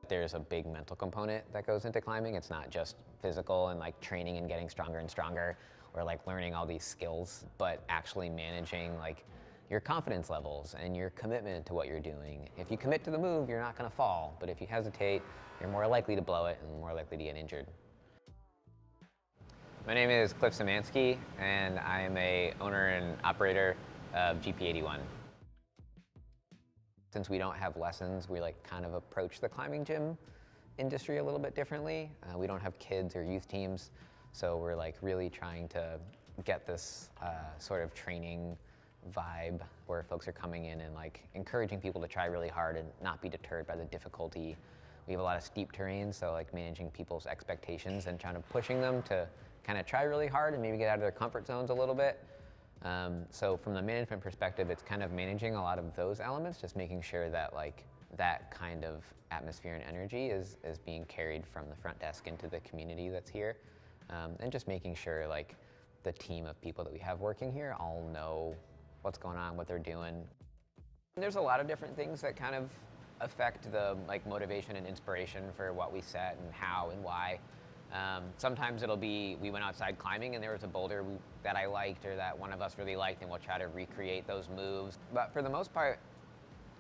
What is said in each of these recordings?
There's a big mental component that goes into climbing. It's not just physical and like training and getting stronger and stronger, or like learning all these skills, but actually managing like your confidence levels and your commitment to what you're doing. If you commit to the move, you're not gonna fall, but if you hesitate, you're more likely to blow it and more likely to get injured. My name is Cliff Szymanski, and I am a owner and operator of GP81. Since we don't have lessons, we like kind of approach the climbing gym industry a little bit differently. We don't have kids or youth teams, so we're like really trying to get this sort of training vibe where folks are coming in and like encouraging people to try really hard and not be deterred by the difficulty. We have a lot of steep terrain, so like managing people's expectations and trying to pushing them to kind of try really hard and maybe get out of their comfort zones a little bit. So from the management perspective, it's kind of managing a lot of those elements, just making sure that like that kind of atmosphere and energy is being carried from the front desk into the community that's here. And just making sure like the team of people that we have working here all know what's going on, what they're doing. There's a lot of different things that kind of affect the like motivation and inspiration for what we set and how and why. Sometimes it'll be, we went outside climbing and there was a boulder that I liked or that one of us really liked, and we'll try to recreate those moves. But for the most part,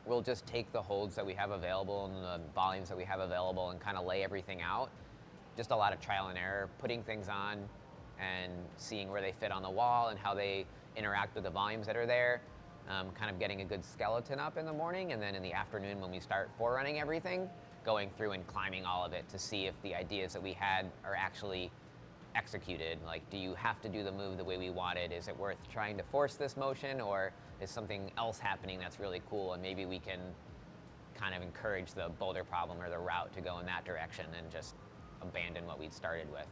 we'll just take the holds that we have available and the volumes that we have available and kind of lay everything out. Just a lot of trial and error, putting things on and seeing where they fit on the wall and how they interact with the volumes that are there. Kind of getting a good skeleton up in the morning, and then in the afternoon when we start forerunning everything, going through and climbing all of it to see if the ideas that we had are actually executed. Like, do you have to do the move the way we wanted? Is it worth trying to force this motion, or is something else happening that's really cool and maybe we can kind of encourage the boulder problem or the route to go in that direction and just abandon what we'd started with.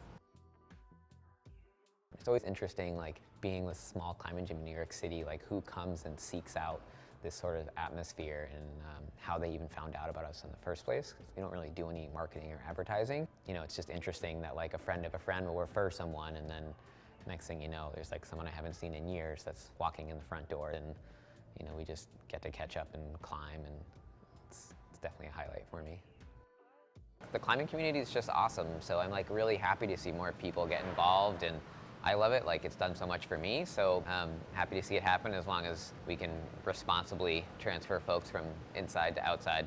It's always interesting, like being this small climbing gym in New York City, like who comes and seeks out this sort of atmosphere and how they even found out about us in the first place. 'Cause we don't really do any marketing or advertising. You know, it's just interesting that like a friend of a friend will refer someone, and then next thing you know, there's like someone I haven't seen in years that's walking in the front door, and you know, we just get to catch up and climb, and it's definitely a highlight for me. The climbing community is just awesome, so I'm like really happy to see more people get involved, and I love it. Like, it's done so much for me, so happy to see it happen as long as we can responsibly transfer folks from inside to outside.